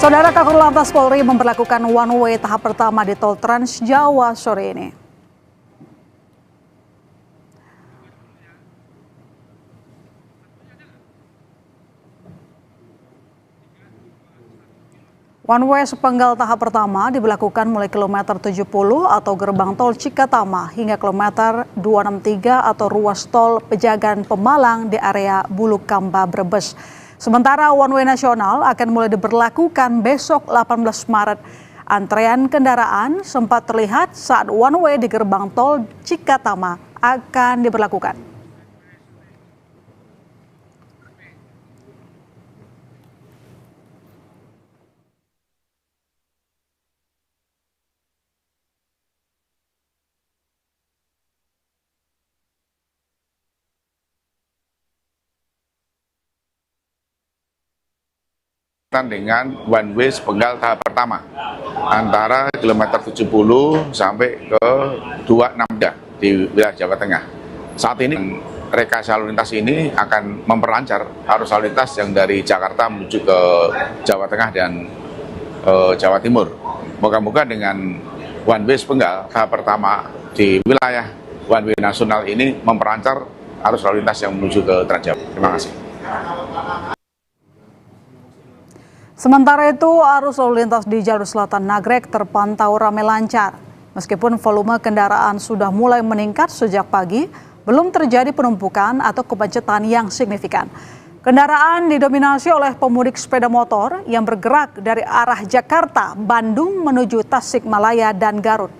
Saudara, Kakor Lantas Polri memberlakukan one way tahap pertama di Tol Trans Jawa sore ini. One way sepenggal tahap pertama diberlakukan mulai kilometer 70 atau gerbang tol Cikatama hingga kilometer 263 atau ruas tol Pejagan Pemalang di area Bulukamba Brebes. Sementara one way nasional akan mulai diberlakukan besok 18 Maret. Antrean kendaraan sempat terlihat saat one way di gerbang tol Cikatama akan diberlakukan. Dengan one way sepenggal tahap pertama antara kilometer 70 sampai ke 26 di wilayah Jawa Tengah. Saat ini rekayasa lalu lintas ini akan memperlancar arus lalu lintas yang dari Jakarta menuju ke Jawa Tengah dan Jawa Timur. Moga-moga dengan one way sepenggal tahap pertama di wilayah one way nasional ini memperlancar arus lalu lintas yang menuju ke Trans Jawa. Terima kasih. Sementara itu, arus lalu lintas di jalur selatan Nagrek terpantau ramai lancar. Meskipun volume kendaraan sudah mulai meningkat sejak pagi, belum terjadi penumpukan atau kemacetan yang signifikan. Kendaraan didominasi oleh pemudik sepeda motor yang bergerak dari arah Jakarta, Bandung menuju Tasikmalaya dan Garut.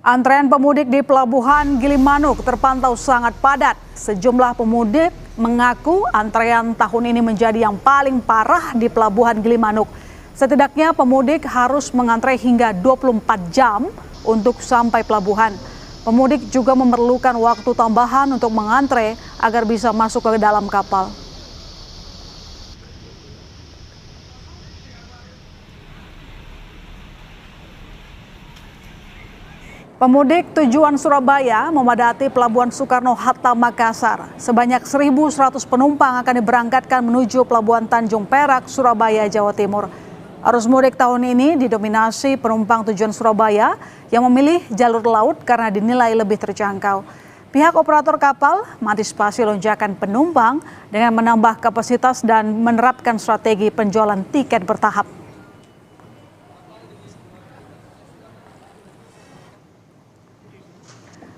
Antrean pemudik di Pelabuhan Gilimanuk terpantau sangat padat. Sejumlah pemudik mengaku antrean tahun ini menjadi yang paling parah di Pelabuhan Gilimanuk. Setidaknya pemudik harus mengantre hingga 24 jam untuk sampai pelabuhan. Pemudik juga memerlukan waktu tambahan untuk mengantre agar bisa masuk ke dalam kapal. Pemudik tujuan Surabaya memadati Pelabuhan Soekarno-Hatta Makassar. Sebanyak 1.100 penumpang akan diberangkatkan menuju Pelabuhan Tanjung Perak, Surabaya, Jawa Timur. Arus mudik tahun ini didominasi penumpang tujuan Surabaya yang memilih jalur laut karena dinilai lebih terjangkau. Pihak operator kapal mengantisipasi lonjakan penumpang dengan menambah kapasitas dan menerapkan strategi penjualan tiket bertahap.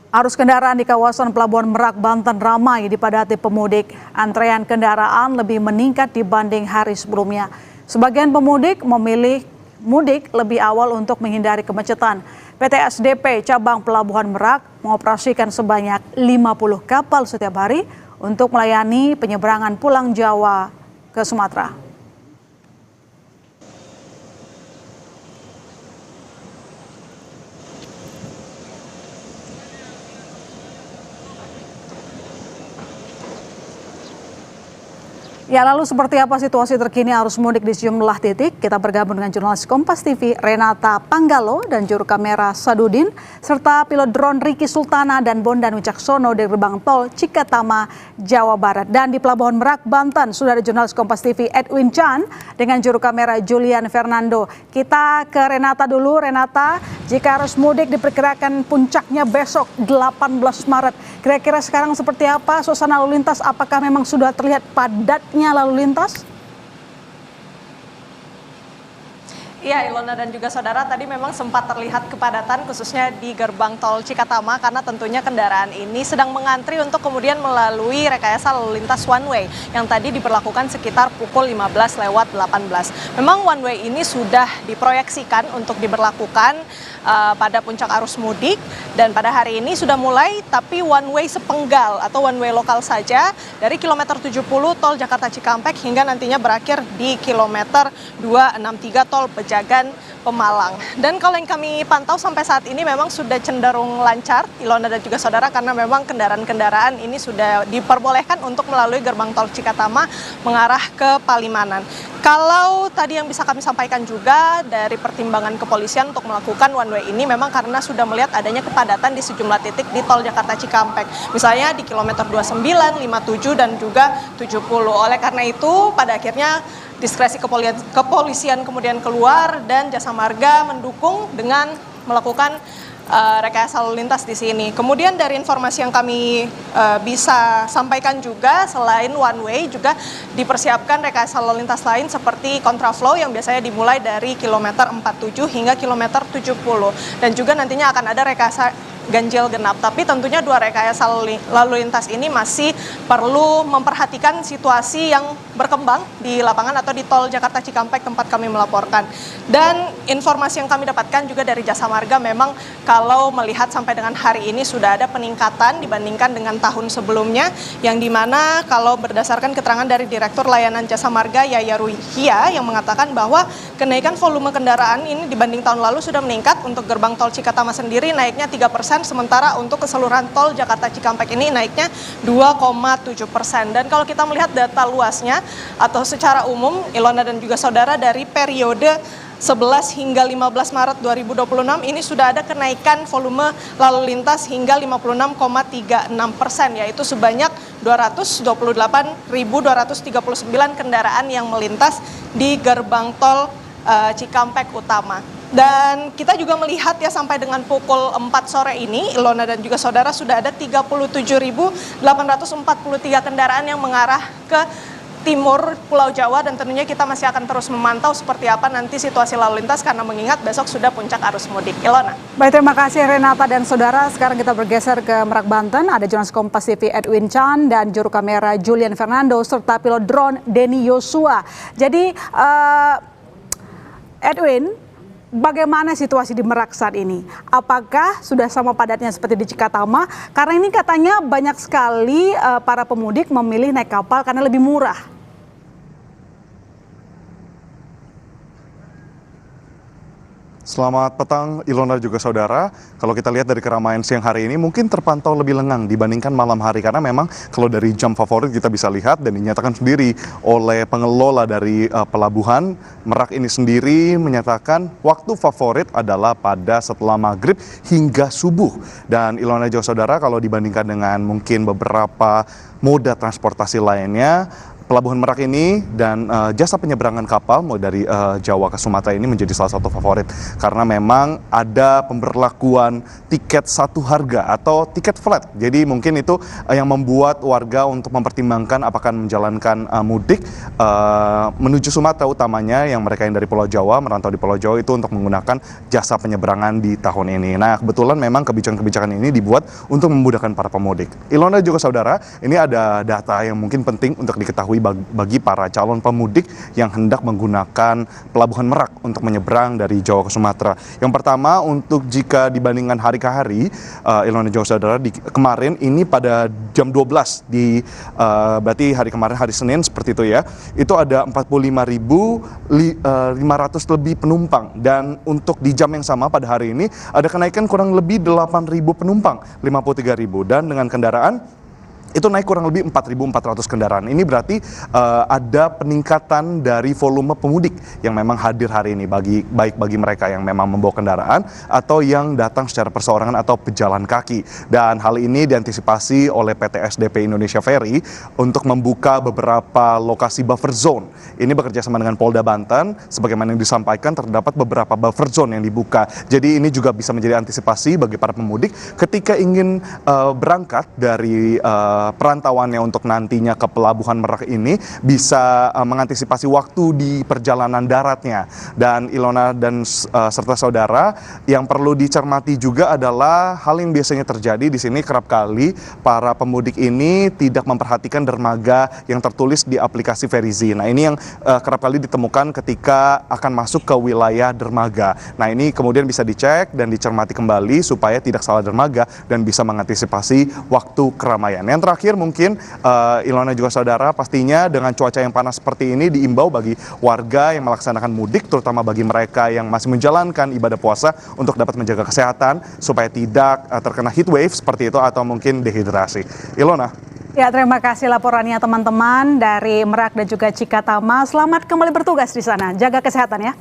Arus kendaraan di kawasan Pelabuhan Merak, Banten ramai dipadati pemudik. Antrean kendaraan lebih meningkat dibanding hari sebelumnya. Sebagian pemudik memilih mudik lebih awal untuk menghindari kemacetan. PT SDP Cabang Pelabuhan Merak mengoperasikan sebanyak 50 kapal setiap hari untuk melayani penyeberangan pulang Jawa ke Sumatera. Ya, lalu seperti apa situasi terkini arus mudik di sejumlah titik? Kita bergabung dengan jurnalis Kompas TV Renata Panggalo dan juru kamera Sadudin serta pilot drone Riki Sultana dan Bondan Wicaksono dari gerbang tol Cikatama, Jawa Barat. Dan di Pelabuhan Merak, Banten sudah ada jurnalis Kompas TV Edwin Chan dengan juru kamera Julian Fernando. Kita ke Renata dulu. Renata, jika arus mudik diperkirakan puncaknya besok 18 Maret. Kira-kira sekarang seperti apa suasana lalu lintas? Apakah memang sudah terlihat padatnya lalu lintas? Iya, Ilona dan juga saudara, tadi memang sempat terlihat kepadatan khususnya di gerbang tol Cikatama karena tentunya kendaraan ini sedang mengantri untuk kemudian melalui rekayasa lalu lintas one way yang tadi diberlakukan sekitar pukul 15:18. Memang one way ini sudah diproyeksikan untuk diberlakukan pada puncak arus mudik dan pada hari ini sudah mulai, tapi one way sepenggal atau one way lokal saja dari kilometer 70 tol Jakarta Cikampek hingga nantinya berakhir di kilometer 263 tol Pejagan, Pemalang. Dan kalau yang kami pantau sampai saat ini memang sudah cenderung lancar, Ilona dan juga saudara, karena memang kendaraan-kendaraan ini sudah diperbolehkan untuk melalui gerbang tol Cikatama mengarah ke Palimanan. Kalau tadi yang bisa kami sampaikan juga dari pertimbangan kepolisian untuk melakukan one way ini memang karena sudah melihat adanya kepadatan di sejumlah titik di tol Jakarta Cikampek. Misalnya di kilometer 29, 57 dan juga 70. Oleh karena itu pada akhirnya diskresi kepolisian kemudian keluar dan Jasa Marga mendukung dengan melakukan rekayasa lalu lintas di sini. Kemudian dari informasi yang kami bisa sampaikan juga, selain one way juga dipersiapkan rekayasa lalu lintas lain seperti kontraflow yang biasanya dimulai dari kilometer 47 hingga kilometer 70. Dan juga nantinya akan ada rekayasa ganjil genap. Tapi tentunya dua rekayasa lalu lintas ini masih perlu memperhatikan situasi yang berkembang di lapangan atau di tol Jakarta Cikampek tempat kami melaporkan. Dan informasi yang kami dapatkan juga dari Jasa Marga memang kalau melihat sampai dengan hari ini sudah ada peningkatan dibandingkan dengan tahun sebelumnya, yang dimana kalau berdasarkan keterangan dari Direktur Layanan Jasa Marga Yaya Ruhia yang mengatakan bahwa kenaikan volume kendaraan ini dibanding tahun lalu sudah meningkat. Untuk gerbang tol Cikatama sendiri naiknya 3%, sementara untuk keseluruhan tol Jakarta Cikampek ini naiknya 2,7%. Dan kalau kita melihat data luasnya atau secara umum, Ilona dan juga saudara, dari periode 11 hingga 15 Maret 2026 ini sudah ada kenaikan volume lalu lintas hingga 56,36%, yaitu sebanyak 228.239 kendaraan yang melintas di gerbang tol Cikampek Utama. Dan kita juga melihat ya sampai dengan pukul 4 sore ini, Ilona dan juga saudara, sudah ada 37.843 kendaraan yang mengarah ke timur Pulau Jawa, dan tentunya kita masih akan terus memantau seperti apa nanti situasi lalu lintas karena mengingat besok sudah puncak arus mudik. Ilona. Baik, terima kasih Renata dan saudara. Sekarang kita bergeser ke Merak, Banten. Ada jurnalis Kompas TV Edwin Chan dan juru kamera Julian Fernando serta pilot drone Denny Yosua. Jadi Edwin, bagaimana situasi di Merak saat ini? Apakah sudah sama padatnya seperti di Cikatama? Karena ini katanya banyak sekali para pemudik memilih naik kapal karena lebih murah. Selamat petang Ilona juga saudara. Kalau kita lihat dari keramaian siang hari ini mungkin terpantau lebih lengang dibandingkan malam hari, karena memang kalau dari jam favorit kita bisa lihat dan dinyatakan sendiri oleh pengelola dari pelabuhan Merak ini sendiri menyatakan waktu favorit adalah pada setelah maghrib hingga subuh. Dan Ilona juga saudara, kalau dibandingkan dengan mungkin beberapa moda transportasi lainnya, Pelabuhan Merak ini dan jasa penyeberangan kapal mulai dari Jawa ke Sumatera ini menjadi salah satu favorit karena memang ada pemberlakuan tiket satu harga atau tiket flat. Jadi mungkin itu yang membuat warga untuk mempertimbangkan apakah menjalankan mudik menuju Sumatera, utamanya yang mereka yang dari Pulau Jawa, merantau di Pulau Jawa itu untuk menggunakan jasa penyeberangan di tahun ini. Nah, kebetulan memang kebijakan-kebijakan ini dibuat untuk memudahkan para pemudik. Ilona juga saudara, ini ada data yang mungkin penting untuk diketahui bagi para calon pemudik yang hendak menggunakan Pelabuhan Merak untuk menyeberang dari Jawa ke Sumatera. Yang pertama, untuk jika dibandingkan hari ke hari, Ilona juga saudara, kemarin ini pada jam 12 di berarti hari kemarin hari Senin seperti itu ya, itu ada 45.500 lebih penumpang, dan untuk di jam yang sama pada hari ini ada kenaikan kurang lebih 8.000 penumpang, 53.000, dan dengan kendaraan itu naik kurang lebih 4.400 kendaraan. Ini berarti ada peningkatan dari volume pemudik yang memang hadir hari ini, baik bagi mereka yang memang membawa kendaraan atau yang datang secara perseorangan atau pejalan kaki. Dan hal ini diantisipasi oleh PT SDP Indonesia Ferry untuk membuka beberapa lokasi buffer zone. Ini bekerja sama dengan Polda Banten, sebagaimana yang disampaikan terdapat beberapa buffer zone yang dibuka. Jadi ini juga bisa menjadi antisipasi bagi para pemudik ketika ingin berangkat dari perantauannya untuk nantinya ke Pelabuhan Merak ini, bisa mengantisipasi waktu di perjalanan daratnya. Dan Ilona dan serta saudara, yang perlu dicermati juga adalah hal yang biasanya terjadi di sini, kerap kali para pemudik ini tidak memperhatikan dermaga yang tertulis di aplikasi Verizi. Nah, ini yang kerap kali ditemukan ketika akan masuk ke wilayah dermaga. Nah, ini kemudian bisa dicek dan dicermati kembali supaya tidak salah dermaga dan bisa mengantisipasi waktu keramaian. Yang terakhir mungkin Ilona juga saudara, pastinya dengan cuaca yang panas seperti ini diimbau bagi warga yang melaksanakan mudik, terutama bagi mereka yang masih menjalankan ibadah puasa untuk dapat menjaga kesehatan supaya tidak terkena heat wave seperti itu atau mungkin dehidrasi. Ilona. Ya, terima kasih laporannya teman-teman dari Merak dan juga Cikatama. Selamat kembali bertugas di sana. Jaga kesehatan ya.